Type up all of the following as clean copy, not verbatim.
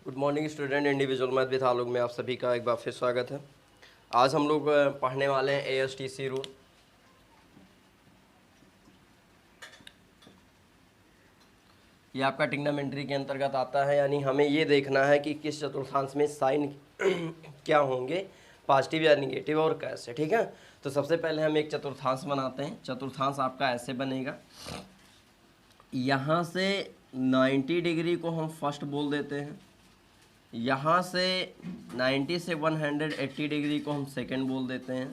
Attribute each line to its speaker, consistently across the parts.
Speaker 1: Good morning student, individual math with Alok में आप सभी का एक बार फिर स्वागत है। आज हम लोग पढ़ने वाले हैं ASTC रूल। ये आपका ट्रिग्नोमेट्री के अंतर्गत आता है, यानी हमें ये देखना है कि किस चतुर्थांश में साइन क्या होंगे, पॉजिटिव या निगेटिव और कैसे। ठीक है, तो सबसे पहले हम एक चतुर्थांश बनाते हैं। चतुर्थांश आपका ऐसे बनेगा, यहाँ से 90 डिग्री को हम फर्स्ट बोल देते हैं, यहाँ से 90 से 180 डिग्री को हम सेकंड बोल देते हैं।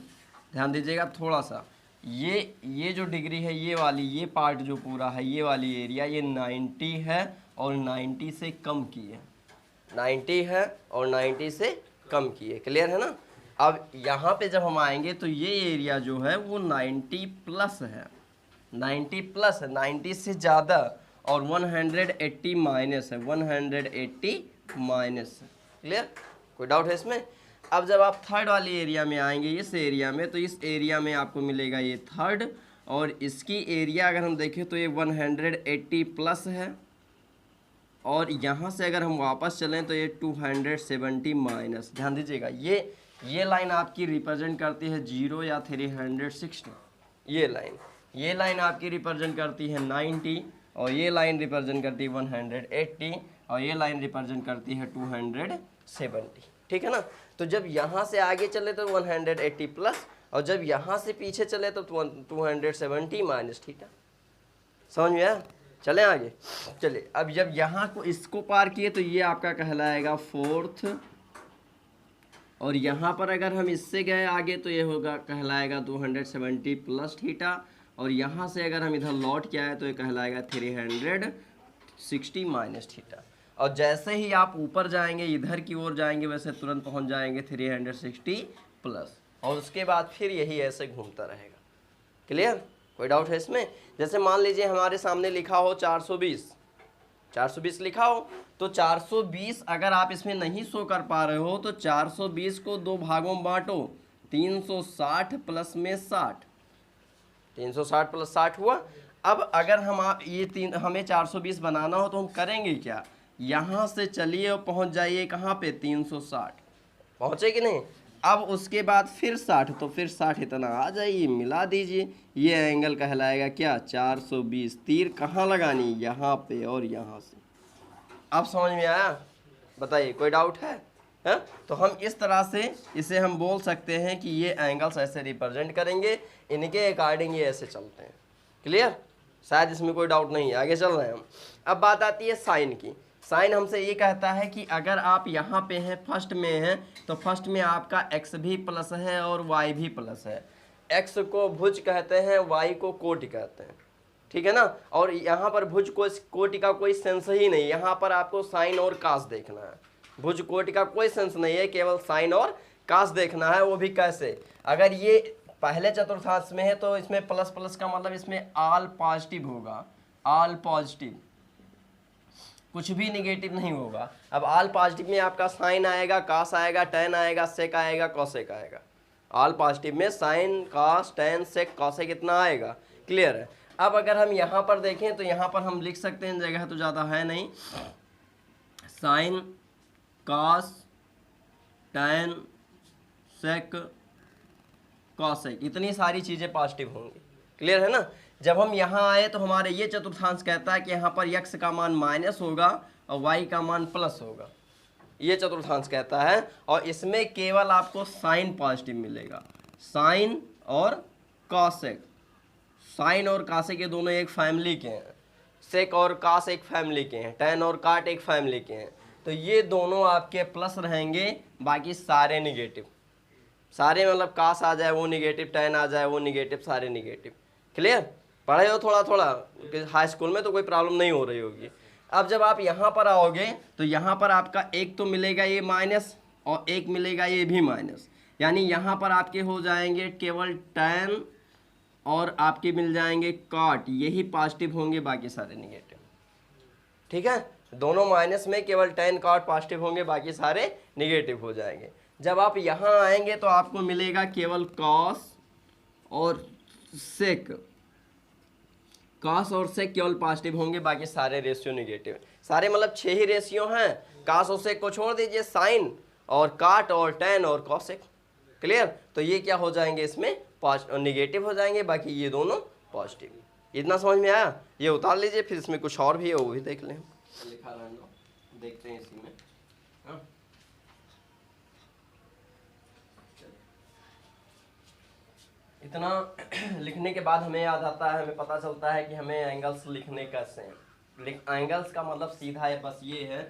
Speaker 1: ध्यान दीजिएगा थोड़ा सा, ये जो डिग्री है, ये वाली, ये पार्ट जो पूरा है, ये वाली एरिया, ये 90 है और 90 से कम की है, 90 है और 90 से कम की है। क्लियर है ना। अब यहाँ पे जब हम आएंगे तो ये एरिया जो है वो 90 प्लस है, 90 प्लस है, 90 से ज़्यादा, और 180 माइनस है, 180 माइनस। क्लियर, कोई डाउट है इसमें। अब जब आप थर्ड वाली एरिया में आएंगे, इस एरिया में, तो इस एरिया में आपको मिलेगा ये थर्ड, और इसकी एरिया अगर हम देखें तो ये 180 प्लस है, और यहाँ से अगर हम वापस चलें तो ये 270 माइनस। ध्यान दीजिएगा, ये लाइन आपकी रिप्रेजेंट करती है 0 या 360। ये लाइन आपकी रिप्रेजेंट करती है 90, और ये लाइन रिप्रेजेंट करती है 180, और ये लाइन रिप्रेजेंट करती है 270। ठीक है ना। तो जब यहाँ से आगे चले तो 180 प्लस, और जब यहाँ से पीछे चले तो 270 माइनस। ठीक है, समझ में आया। चलें आगे। चलिए, अब जब यहाँ को इसको पार किए तो ये आपका कहलाएगा फोर्थ, और यहाँ पर अगर हम इससे गए आगे तो ये होगा, कहलाएगा 270 प्लस थीटा, और यहाँ से अगर हम इधर लौट के आए तो ये कहलाएगा 360 माइनस थीटा। और जैसे ही आप ऊपर जाएंगे, इधर की ओर जाएंगे, वैसे तुरंत पहुँच जाएंगे 360 प्लस, और उसके बाद फिर यही ऐसे घूमता रहेगा। क्लियर, कोई डाउट है इसमें। जैसे मान लीजिए हमारे सामने लिखा हो 420 लिखा हो, तो 420 अगर आप इसमें नहीं शो कर पा रहे हो तो 420 को दो भागों में बांटो, 360 प्लस में 60, 360 प्लस 60 हुआ। अब अगर हमें 420 बनाना हो तो हम करेंगे क्या, यहाँ से चलिए और पहुँच जाइए कहाँ पे, 360 पहुँचे कि नहीं। अब उसके बाद फिर 60, तो फिर 60 इतना आ जाइए, मिला दीजिए, ये एंगल कहलाएगा क्या, 420। तीर कहाँ लगानी, यहाँ पे और यहाँ से। अब समझ में आया, बताइए कोई डाउट है? तो हम इस तरह से इसे हम बोल सकते हैं कि ये एंगल्स ऐसे रिप्रेजेंट करेंगे, इनके अकॉर्डिंग ये ऐसे चलते हैं। क्लियर, शायद इसमें कोई डाउट नहीं है, आगे चल रहे हैं हम। अब बात आती है साइन की। साइन हमसे ये कहता है कि अगर आप यहाँ पे हैं, फर्स्ट में हैं, तो फर्स्ट में आपका x भी प्लस है और y भी प्लस है। x को भुज कहते हैं, y को कोटि कहते हैं। ठीक है ना। और यहाँ पर भुज को कोटि का कोई सेंस ही नहीं, यहाँ पर आपको साइन और कास देखना है। भुज कोटि का कोई सेंस नहीं है, केवल साइन और कास देखना है। वो भी कैसे, अगर ये पहले चतुर्थांश में है तो इसमें प्लस प्लस का मतलब इसमें ऑल पॉजिटिव होगा, ऑल पॉजिटिव, कुछ भी निगेटिव नहीं होगा। अब ऑल पॉजिटिव में आपका साइन आएगा, कास आएगा, टेन आएगा, सेक आएगा, कॉसेक आएगा। ऑल पॉजिटिव में साइन, कास, टेन, सेक, कॉसेक इतना आएगा। क्लियर है। अब अगर हम यहाँ पर देखें तो यहाँ पर हम लिख सकते हैं, जगह तो ज़्यादा है नहीं, साइन, कास, टेन, सेक, कॉसेक, इतनी सारी चीज़ें पॉजिटिव होंगी। क्लियर है ना। जब हम यहाँ आए तो हमारे ये चतुर्थांश कहता है कि यहाँ पर x का मान माइनस होगा और y का मान प्लस होगा, ये चतुर्थांश कहता है। और इसमें केवल आपको साइन पॉजिटिव मिलेगा, साइन और कॉसेक। साइन और कासेक के दोनों एक फैमिली के हैं, सेक और कास एक फैमिली के हैं, टेन और काट एक फैमिली के हैं। तो ये दोनों आपके प्लस रहेंगे, बाकी सारे निगेटिव, सारे मतलब कास आ जाए वो निगेटिव, टेन आ जाए वो निगेटिव, सारे निगेटिव। क्लियर, पढ़े हो थोड़ा थोड़ा, हाई स्कूल में तो कोई प्रॉब्लम नहीं हो रही होगी। अब जब आप यहाँ पर आओगे तो यहाँ पर आपका एक तो मिलेगा ये माइनस, और एक मिलेगा ये भी माइनस, यानी यहाँ पर आपके हो जाएंगे केवल टेन और आपके मिल जाएंगे काट, यही पॉजिटिव होंगे, बाकी सारे निगेटिव। ठीक है, दोनों माइनस में केवल टेन काट पॉजिटिव होंगे, बाकी सारे निगेटिव हो जाएंगे। जब आप यहाँ आएंगे तो आपको मिलेगा केवल कॉस और सेक, कॉस और सेक केवल पॉजिटिव होंगे, बाकी सारे रेशियो निगेटिव। सारे मतलब 6 ही रेशियो हैं, कास और सेक को छोड़ दीजिए, साइन और काट और टेन और कॉसेक। क्लियर? तो ये क्या हो जाएंगे, इसमें निगेटिव हो जाएंगे, बाकी ये दोनों पॉजिटिव। इतना समझ में आया? ये उतार लीजिए, फिर इसमें कुछ और भी है वो भी देख लें, लिखा रहना, देखते हैं इसी में। हाँ, इतना लिखने के बाद हमें याद आता है, हमें पता चलता है कि हमें एंगल्स लिखने कैसे हैं। एंगल्स का मतलब सीधा है, बस ये है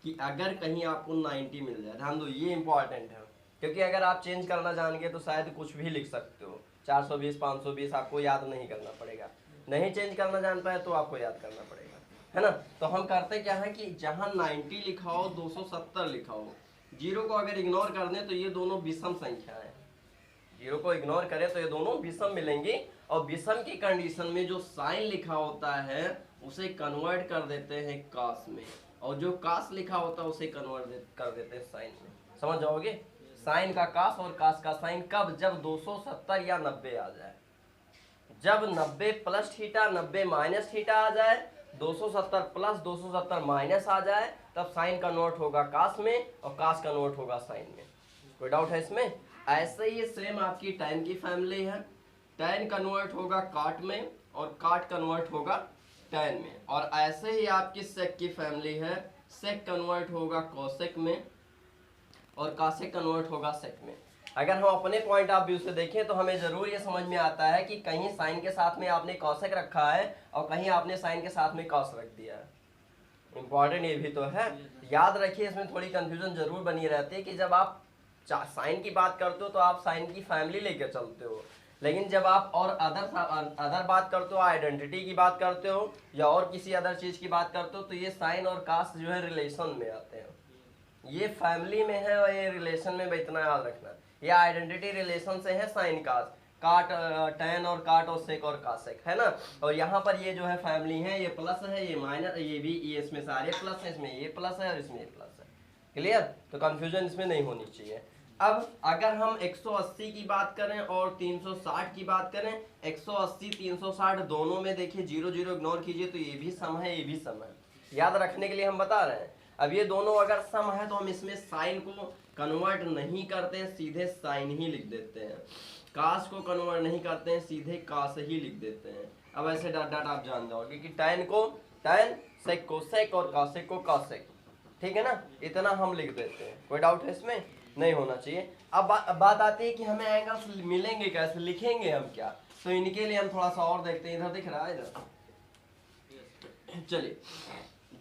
Speaker 1: कि अगर कहीं आपको 90 मिल जाए, ध्यान दो ये इंपॉर्टेंट है, क्योंकि अगर आप चेंज करना जानेंगे तो शायद कुछ भी लिख सकते हो, 420 520 आपको याद नहीं करना पड़ेगा। नहीं चेंज करना जान पाए तो आपको याद करना पड़ेगा, है ना। तो हम करते क्या है कि जहाँ 90 लिखा हो 270 लिखा हो, जीरो को अगर इग्नोर कर दें तो ये दोनों विषम संख्या है, जीरो को इग्नोर करें तो ये दोनों विषम मिलेंगे, और विषम की कंडीशन में जो साइन लिखा होता है उसे कन्वर्ट कर देते हैं कास में, और जो कास लिखा होता है उसे कन्वर्ट कर देते हैं साइन में। समझ जाओगे? साइन का कास और कास का साइन कब? जब 270 या 90 आ जाए, जब 90 प्लस थीटा 90 माइनस थीटा आ जाए, 270 प्लस 270 माइनस आ जाए, तब साइन कन्वर्ट होगा कास में और कास कन्वर्ट होगा साइन में। कोई डाउट है इसमें? ऐसे ही सेम आपकी tan की फैमिली है, tan कन्वर्ट होगा काट में और काट कन्वर्ट होगा tan में, और ऐसे ही आपकी sec की फैमिली है, sec कन्वर्ट होगा cosec में और cosec कन्वर्ट होगा sec में। अगर हम अपने पॉइंट ऑफ व्यू से देखें तो हमें जरूर ये समझ में आता है कि कहीं साइन के साथ में आपने cosec रखा है और कहीं आपने साइन के साथ में cos रख दिया है। इंपॉर्टेंट ये भी तो है, याद रखिए, इसमें थोड़ी कंफ्यूजन जरूर बनी रहती है कि जब आप साइन की बात करते हो तो आप साइन की फैमिली लेकर चलते हो, लेकिन जब आप और अदर बात करते हो, आइडेंटिटी की बात करते हो या और किसी अदर चीज की बात करते हो, तो ये साइन और कास जो है रिलेशन में आते हैं, ये फैमिली में है और ये रिलेशन में, इतना याद रखना। ये आइडेंटिटी रिलेशन से है साइन कास, काट tan और काट और सेक और कासेक, है ना। और यहाँ पर ये जो है फैमिली है, ये प्लस है, ये माइनस, ये भी, ये इसमें सारे प्लस है, इसमें ये प्लस है और इसमें ये प्लस है। क्लियर? तो कंफ्यूजन इसमें नहीं होनी चाहिए। अब अगर हम 180 की बात करें और 360 की बात करें, 180 360 दोनों में देखिए 0 0 इग्नोर कीजिए तो ये भी सम है, ये भी सम है, याद रखने के लिए हम बता रहे हैं। अब ये दोनों अगर सम है तो हम इसमें साइन को कन्वर्ट नहीं करते हैं, सीधे साइन ही लिख देते हैं, कास को कन्वर्ट नहीं करते हैं, सीधे कास ही लिख देते हैं। अब ऐसे डॉट डॉट आप जान जाओगे कि tan को tan, सेक को सेक और कासेक को कासेक, ठीक है ना, इतना हम लिख देते हैं। कोई डाउट है इसमें? नहीं होना चाहिए। अब बात आती है कि हमें एंगल्स मिलेंगे कैसे, लिखेंगे हम क्या, तो इनके लिए हम थोड़ा सा और देखते हैं। इधर दिख रहा है, इधर चलिए,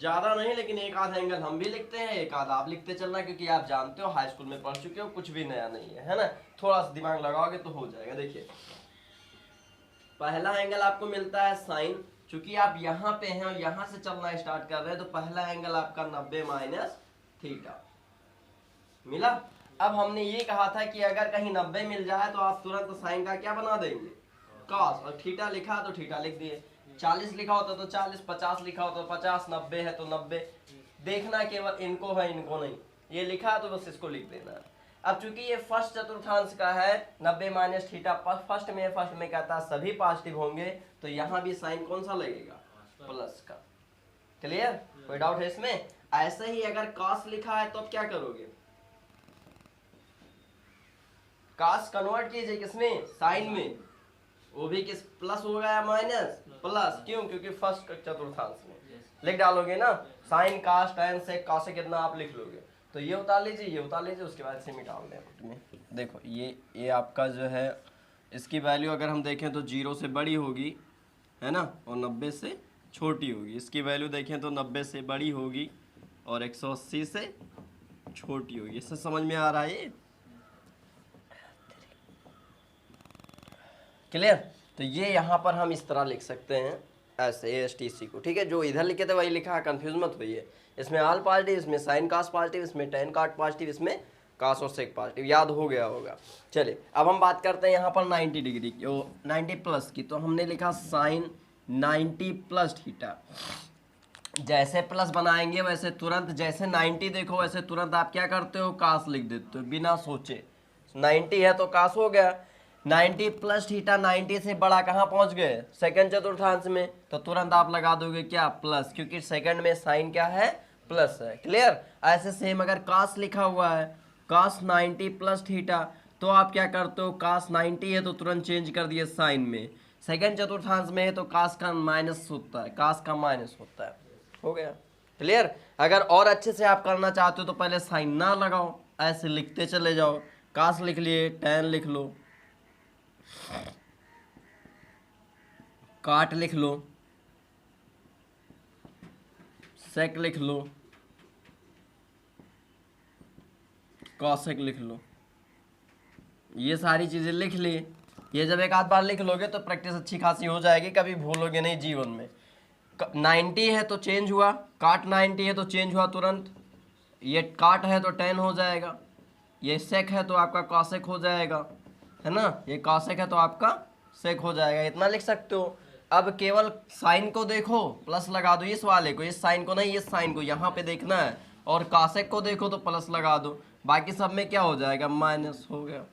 Speaker 1: ज्यादा नहीं लेकिन एक आध एंगल हम भी लिखते हैं, एक आध आप लिखते चलना, क्योंकि आप जानते हो हाई स्कूल में पढ़ चुके हो, कुछ भी नया नहीं है ना, थोड़ा सा दिमाग लगाओगे तो हो जाएगा। देखिए पहला एंगल आपको मिलता है साइन, चूंकि आप यहाँ पे हैं और यहाँ से चलना स्टार्ट कर रहे हैं, तो पहला एंगल आपका 90 माइनस थीटा मिला। अब हमने ये कहा था कि अगर कहीं 90 मिल जाए तो आप तुरंत साइन का क्या बना देंगे, कॉस, और थीटा लिखा तो थीटा लिख दिए, 40 लिखा होता तो 40, 50 लिखा होता तो 50, 90 है तो 90, देखना केवल इनको है इनको नहीं, ये लिखा तो बस इसको लिख देना। अब चूंकि ये फर्स्ट चतुर्थांश का है, 90 माइनस थीटा फर्स्ट में कहता है सभी पॉजिटिव होंगे, तो यहाँ भी साइन कौन सा लगेगा, प्लस का। क्लियर? कोई डाउट है इसमें? ऐसे ही अगर कॉस लिखा है तो अब क्या करोगे, कास कन्वर्ट कीजिए किसमें, साइन में, वो भी किस, प्लस हो गया माइनस प्लस, क्यों, क्योंकि फर्स्ट चतुर्थांश में लिख डालोगे ना, साइन कास tan सेक कासेक कितना आप लिख लोगे, तो ये उतार लीजिए, ये उतार लीजिए, उसके बाद से मिटा दें। देखो ये आपका जो है, इसकी वैल्यू अगर हम देखें तो 0 से बड़ी होगी, है ना, और 90 से छोटी होगी। इसकी वैल्यू देखें तो 90 से बड़ी होगी और 180 से छोटी होगी। इससे समझ में आ रहा है ये? क्लियर? तो ये यहाँ पर हम इस तरह लिख सकते हैं ऐसे ASTC को, ठीक है, जो इधर लिखे थे वही लिखा है, कंफ्यूज मत होइए। इसमें ऑल पॉजिटिव, इसमें साइन कास पॉजिटिव, इसमें tan काट पॉजिटिव, इसमें कास और सेक पॉजिटिव, याद हो गया होगा। चलिए अब हम बात करते हैं यहाँ पर 90 डिग्री की, 90 प्लस की, तो हमने लिखा साइन 90 प्लस थीटा। जैसे प्लस बनाएंगे वैसे तुरंत, जैसे 90 देखो वैसे तुरंत आप क्या करते हो, कास लिख देते हो बिना सोचे। 90 है तो कास हो गया, 90 प्लस थीटा, 90 से बड़ा कहाँ पहुंच गए, सेकंड चतुर्थांश में, तो तुरंत आप लगा दोगे क्या, प्लस, क्योंकि सेकंड में साइन क्या है, प्लस है। क्लियर। ऐसे सेम अगर कास लिखा हुआ है कास 90 प्लस थीटा, तो आप क्या करते हो, कास 90 है तो तुरंत चेंज कर दिए साइन में। सेकंड चतुर्थांश में है तो कास का माइनस होता है, कास का माइनस होता है। हो गया। क्लियर। अगर और अच्छे से आप करना चाहते हो तो पहले साइन ना लगाओ, ऐसे लिखते चले जाओ। कास लिख लिए, tan लिख लो, काट लिख लो, सेक लिख लो, कॉसेक लिख लो। ये सारी चीजें लिख ली। ये जब एक आध बार लिख लोगे तो प्रैक्टिस अच्छी खासी हो जाएगी, कभी भूलोगे नहीं जीवन में। 90 है तो चेंज हुआ, काट 90 है तो चेंज हुआ तुरंत। ये काट है तो tan हो जाएगा, ये सेक है तो आपका कॉसेक हो जाएगा, है ना। ये कॉसेक है तो आपका सेक हो जाएगा। इतना लिख सकते हो। अब केवल साइन को देखो, प्लस लगा दो इस वाले को, इस साइन को नहीं, इस साइन को यहाँ पे देखना है। और कॉसेक को देखो तो प्लस लगा दो, बाकी सब में क्या हो जाएगा, माइनस हो गया।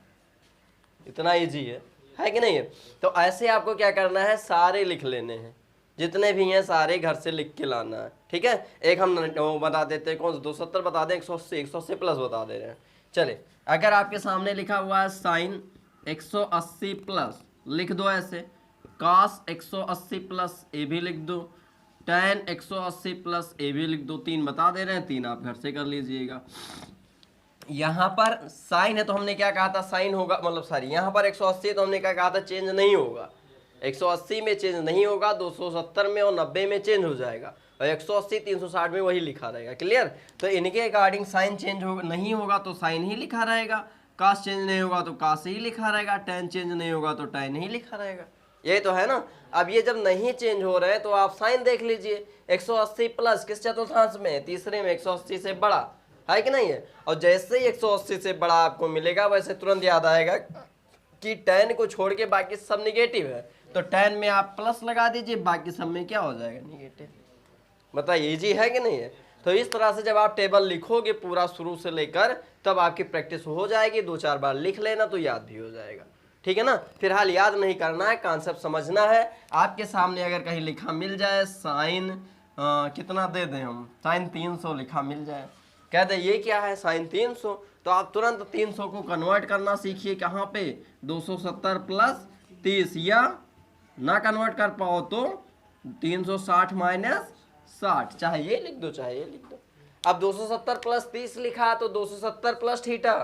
Speaker 1: इतना इजी है कि नहीं है। तो ऐसे आपको क्या करना है, सारे लिख लेने हैं, जितने भी हैं सारे घर से लिख के लाना है। ठीक है। एक हम वो बता देते हैं, कौन सा 270 बता दें, 180, 180 प्लस बता दे रहे हैं। चले, अगर आपके सामने लिखा हुआ है साइन 180 प्लस, लिख दो ऐसे। कास 180 प्लस ए भी लिख दो, tan 180 प्लस ए भी लिख दो। 3 बता दे रहे हैं, 3 आप घर से कर लीजिएगा। यहाँ पर साइन है तो हमने क्या कहा था, साइन होगा, मतलब सॉरी यहाँ पर 180 है तो हमने क्या कहा था, चेंज नहीं होगा। 180 में चेंज नहीं होगा, 270 में और 90 में चेंज हो जाएगा, और 180 360 में वही लिखा रहेगा। क्लियर। तो इनके अकॉर्डिंग साइन चेंज हो नहीं होगा तो साइन ही लिखा रहेगा, कास चेंज नहीं होगा तो कास ही लिखा रहेगा, tan चेंज नहीं होगा तो tan ही लिखा रहेगा। यही तो है ना। अब ये जब नहीं चेंज हो रहे हैं तो आप साइन देख लीजिए। 180 प्लस किस चतुर्थांश में, तीसरे में, 180 से बड़ा है कि नहीं है। और जैसे ही 180 से बड़ा आपको मिलेगा वैसे तुरंत याद आएगा कि tan को छोड़ के बाकी सब निगेटिव है, तो tan में आप प्लस लगा दीजिए, बाकी सब में क्या हो जाएगा, निगेटिव। बताइए इजी है कि नहीं है। तो इस तरह से जब आप टेबल लिखोगे पूरा शुरू से लेकर, तब आपकी प्रैक्टिस हो जाएगी। 2-4 बार लिख लेना तो याद भी हो जाएगा। ठीक है ना। फिलहाल याद नहीं करना है, कॉन्सेप्ट समझना है। आपके सामने अगर कहीं लिखा मिल जाए साइन कितना दे दें हम, साइन 300 लिखा मिल जाए, कह दे ये क्या है, साइन 300, तो आप तुरंत 300 को कन्वर्ट करना सीखिए। कहाँ पे, 270 प्लस 30, या ना कन्वर्ट कर पाओ तो 360 माइनस 60, चाहे ये लिख दो चाहे ये लिख दो। अब 270 प्लस 30 लिखा तो 270 प्लस थीटा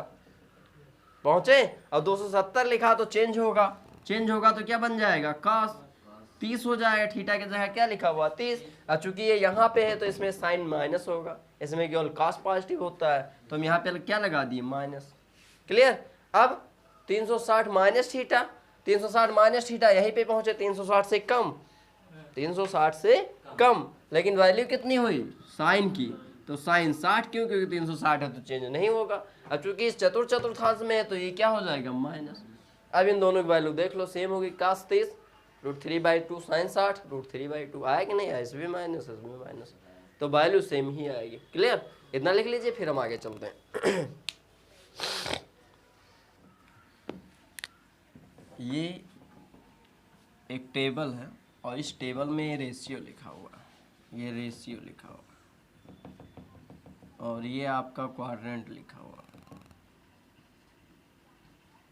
Speaker 1: पहुंचे, और 270 लिखा तो चेंज होगा, चेंज होगा तो क्या बन जाएगा, कास 30 हो जाएगा। थीटा की जगह क्या लिखा हुआ, 30। और चूंकि ये यहाँ पे है तो इसमें साइन माइनस होगा, इसमें केवल कास पॉजिटिव होता है, तो हम यहाँ पे क्या लगा दिए, माइनस। क्लियर। अब 360 माइनस थीटा, 360 माइनस थीटा, यहीं पे पहुंचे 360 से कम, 360 से कम, लेकिन वैल्यू कितनी हुई साइन की, तो साइन 60 क्यों, क्योंकि 360 है तो चेंज नहीं होगा। अब चूंकि इस चतुर्थांश में है तो ये क्या हो जाएगा, माइनस। अब इन दोनों की वैल्यू देख लो, सेम होगी, कास 30 √3/2 साइन 60 √3/2 आया कि नहीं आया, इसमें माइनस इसमें माइनस, तो वैल्यू सेम ही आएगी। क्लियर। इतना लिख लीजिए, फिर हम आगे चलते हैं। ये एक टेबल है और इस टेबल में रेशियो लिखा हुआ है, ये रेशियो लिखा हुआ है, और ये आपका क्वाड्रेंट लिखा हुआ है,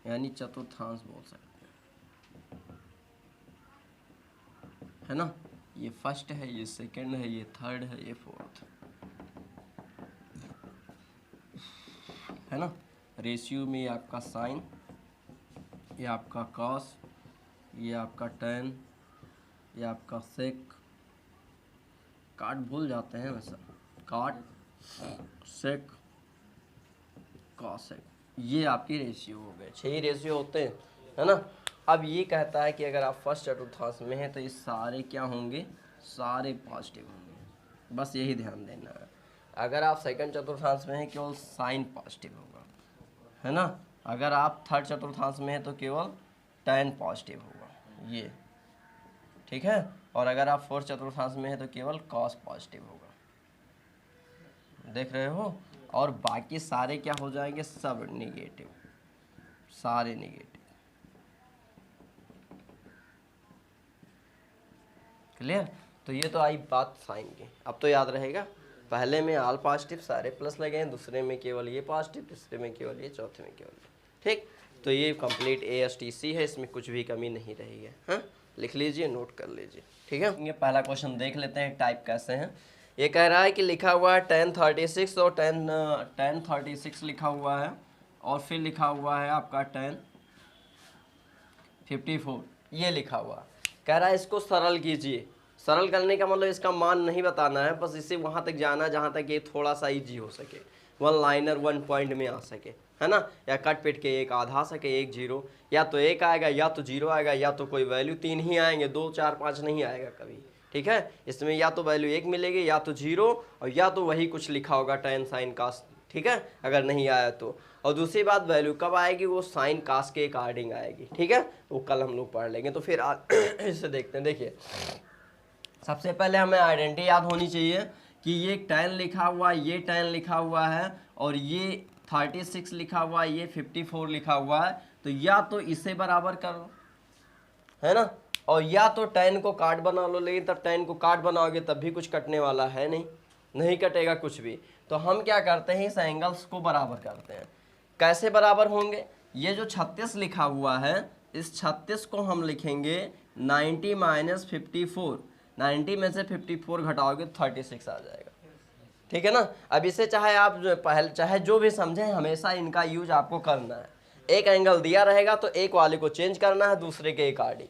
Speaker 1: यानी चतुर्थांश बोल सकते हैं, है ना। ये फर्स्ट है, ये सेकंड है, ये थर्ड है, ये फोर्थ है ना। रेशियो में आपका साइन, ये आपका कॉस, ये आपका tan, ये आपका सेक, काट भूल जाते हैं वैसा, काट सेक कॉसेक, ये आपकी रेशियो हो गए। 6 रेशियो होते हैं, है ना। अब ये कहता है कि अगर आप फर्स्ट चतुर्थांश में हैं तो ये सारे क्या होंगे, सारे पॉजिटिव होंगे, बस यही ध्यान देना है। अगर आप सेकंड चतुर्थांश में हैं केवल साइन पॉजिटिव होगा, है ना। अगर आप थर्ड चतुर्थांश में हैं तो केवल tan पॉजिटिव होगा, ये ठीक है। और अगर आप फोर्थ चतुर्थांश में हैं तो केवल cos पॉजिटिव होगा, देख रहे हो। और बाकी सारे क्या हो जाएंगे, सब निगेटिव, सारे निगेटिव। क्लियर। तो ये तो आई बात साइन की, अब तो याद रहेगा। पहले में ऑल पॉजिटिव सारे प्लस लगे हैं, दूसरे में केवल ये पॉजिटिव, तीसरे में केवल ये, चौथे में केवल ये। ठीक, तो ये कंप्लीट ASTC है, इसमें कुछ भी कमी नहीं रही है। हाँ, लिख लीजिए, नोट कर लीजिए। ठीक है, ये पहला क्वेश्चन देख लेते हैं टाइप कैसे हैं। ये कह रहा है कि लिखा हुआ है 1036 और 1036 लिखा हुआ है, और फिर लिखा हुआ है आपका 1054, ये लिखा हुआ। कह रहा है इसको सरल कीजिए। सरल करने का मतलब इसका मान नहीं बताना है, बस इसे वहाँ तक जाना जहाँ तक ये थोड़ा सा ईजी हो सके, वन लाइनर 1 पॉइंट में आ सके, है ना, या कट पिट के एक आधा सके, 1 0, या तो 1 आएगा या तो 0 आएगा, या तो कोई वैल्यू 3 ही आएंगे, 2 4 5 नहीं आएगा कभी। ठीक है, इसमें या तो वैल्यू 1 मिलेगी, या तो 0, और या तो वही कुछ लिखा होगा tan sin cos। ठीक है, अगर नहीं आया तो। और दूसरी बात, वैल्यू कब आएगी, वो साइन कास के अकॉर्डिंग आएगी। ठीक है, वो कल हम लोग पढ़ लेंगे। तो फिर इसे देखते हैं। देखिए, सबसे पहले हमें आइडेंटिटी याद होनी चाहिए कि ये 10 लिखा हुआ है, ये 10 लिखा हुआ है, और ये 36 लिखा हुआ है, ये 54 लिखा हुआ है। तो या तो इसे बराबर करो, है ना, और या तो 10 को काट बना लो। लेकिन तब 10 को काट बनाओगे तब भी कुछ कटने वाला है नहीं, नहीं कटेगा कुछ भी। तो हम क्या करते हैं, इस एंगल्स को बराबर करते हैं। कैसे बराबर होंगे, ये जो 36 लिखा हुआ है, इस 36 को हम लिखेंगे 90 - 54। 90 में से 54 घटाओगे तो 36 आ जाएगा। ठीक है ना। अब इसे चाहे आप पहले चाहे जो भी समझें, हमेशा इनका यूज आपको करना है। एक एंगल दिया रहेगा तो एक वाले को चेंज करना है दूसरे के अकॉर्डिंग।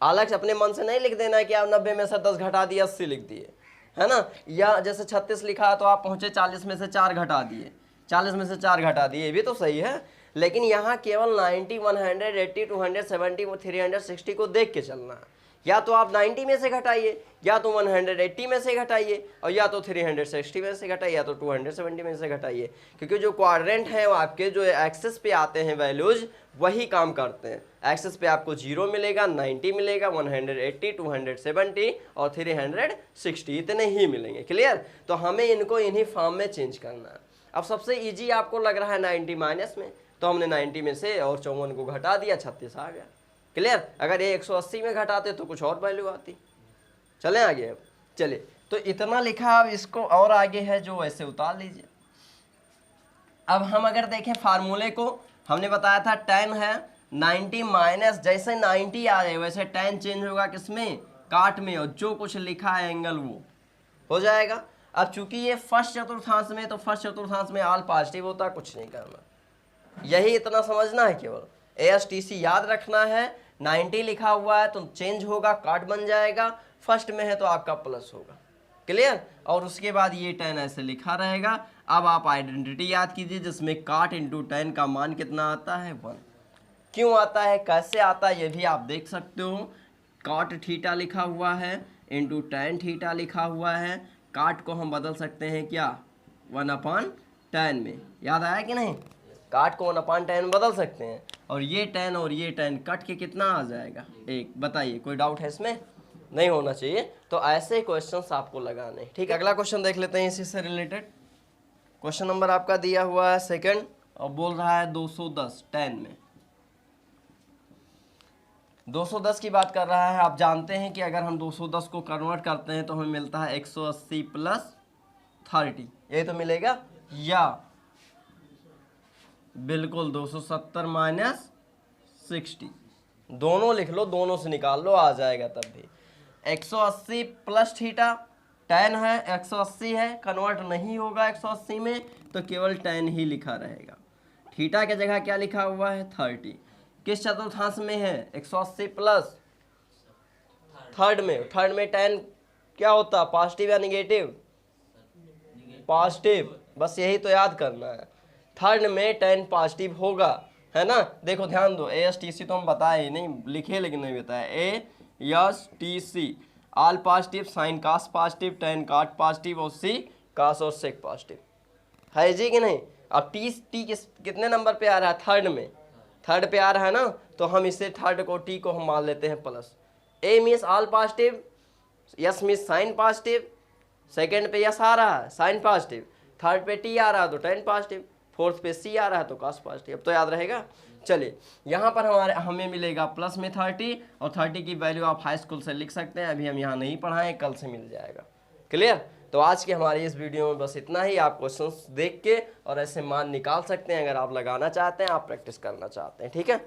Speaker 1: अलग से अपने मन से नहीं लिख देना है कि आप 90 में से 10 घटा दिए 80 लिख दिए, है ना। या जैसे 36 लिखा है तो आप पहुंचे 40 में से 4 घटा दिए, 40 में से 4 घटा दिए, ये भी तो सही है। लेकिन यहाँ केवल 90, 180, 270, 360 को देख के चलना है। या तो आप 90 में से घटाइए, या तो 180 में से घटाइए, और या तो 360 में से घटाइए, या तो 270 में से घटाइए। क्योंकि जो क्वाड्रेंट है वो आपके जो एक्सेस पे आते हैं वैल्यूज, वही काम करते हैं। एक्सेस पे आपको 0 मिलेगा, 90 मिलेगा, 180, 270 और 360, इतने ही मिलेंगे। क्लियर। तो हमें इनको इन्हीं फॉर्म में चेंज करना है। अब सबसे ईजी आपको लग रहा है 90 माइनस में, तो हमने 90 में से और 54 को घटा दिया, 36 आ गया। क्लियर। अगर ये 180 में घटाते तो कुछ और वैल्यू आती। चले आगे। अब चलिए, तो इतना लिखा। अब इसको और आगे है जो वैसे उतार लीजिए। अब हम अगर देखें फार्मूले को, हमने बताया था 10 है, 90 माइनस, जैसे 90 आ जाए वैसे 10 चेंज होगा किसमें, काट में, और जो कुछ लिखा है एंगल वो हो जाएगा। अब चूंकि ये फर्स्ट चतुर्थांश में, तो फर्स्ट चतुर्थांश में ऑल पॉजिटिव होता, कुछ नहीं करना, यही इतना समझना है केवल। ASTC याद रखना है। 90 लिखा हुआ है तो चेंज होगा, काट बन जाएगा, फर्स्ट में है तो आपका प्लस होगा। क्लियर। और उसके बाद ये 10 ऐसे लिखा रहेगा। अब आप आइडेंटिटी याद कीजिए जिसमें काट इंटू 10 का मान कितना आता है, 1। क्यों आता है, कैसे आता है, ये भी आप देख सकते हो। काट थीटा लिखा हुआ है, इंटू tan थीटा लिखा हुआ है। काट को हम बदल सकते हैं क्या, 1/10 में। याद आया कि नहीं, काट को 1/10 में बदल सकते हैं। और ये 10 और ये 10 कट के कितना आ जाएगा, 1। बताइए, कोई डाउट है इसमें, नहीं होना चाहिए। तो ऐसे क्वेश्चंस आपको लगाने। ठीक है, अगला क्वेश्चन देख लेते हैं इसी से रिलेटेड। क्वेश्चन नंबर आपका दिया हुआ है 2 और बोल रहा है 210 10 में। 210 की बात कर रहा है। आप जानते हैं कि अगर हम 210 को कन्वर्ट करते हैं तो हमें मिलता है 180 + 30, ये तो मिलेगा। या बिल्कुल 270 - 60, दोनों लिख लो, दोनों से निकाल लो, आ जाएगा तब भी। 180 प्लस थीटा, tan है, 180 है, कन्वर्ट नहीं होगा 180 में, तो केवल tan ही लिखा रहेगा। थीटा की जगह क्या लिखा हुआ है, 30। किस चतुर्थांश में है, 180 प्लस थर्ड में। थर्ड में tan क्या होता है, पॉजिटिव या निगेटिव, पॉजिटिव। बस यही तो याद करना है। थर्ड में tan पॉजिटिव होगा, है ना। देखो ध्यान दो, ASTC तो हम बताए ही नहीं, लिखे लेकिन नहीं बताया। ASTC ऑल पॉजिटिव, साइन कास पॉजिटिव, tan काट पॉजिटिव, और C कास और सेक पॉजिटिव है जी कि नहीं। अब टी कितने नंबर पे आ रहा है, थर्ड में, थर्ड पे आ रहा है ना। तो हम इसे थर्ड को T को हम मान लेते हैं plus. A means all positive, S means sign positive, second पे यस आ रहा है साइन पॉजिटिव, थर्ड पे T आ रहा है तो tan पॉजिटिव, फोर्थ पे C आ रहा है तो cos पॉजिटिव। अब तो याद रहेगा। चलिए, यहाँ पर हमें मिलेगा प्लस में 30, और 30 की वैल्यू आप हाई स्कूल से लिख सकते हैं। अभी हम यहाँ नहीं पढ़ाएं, कल से मिल जाएगा। क्लियर। तो आज की हमारी इस वीडियो में बस इतना ही। आप क्वेश्चंस देख के और ऐसे मान निकाल सकते हैं अगर आप लगाना चाहते हैं, आप प्रैक्टिस करना चाहते हैं, ठीक है।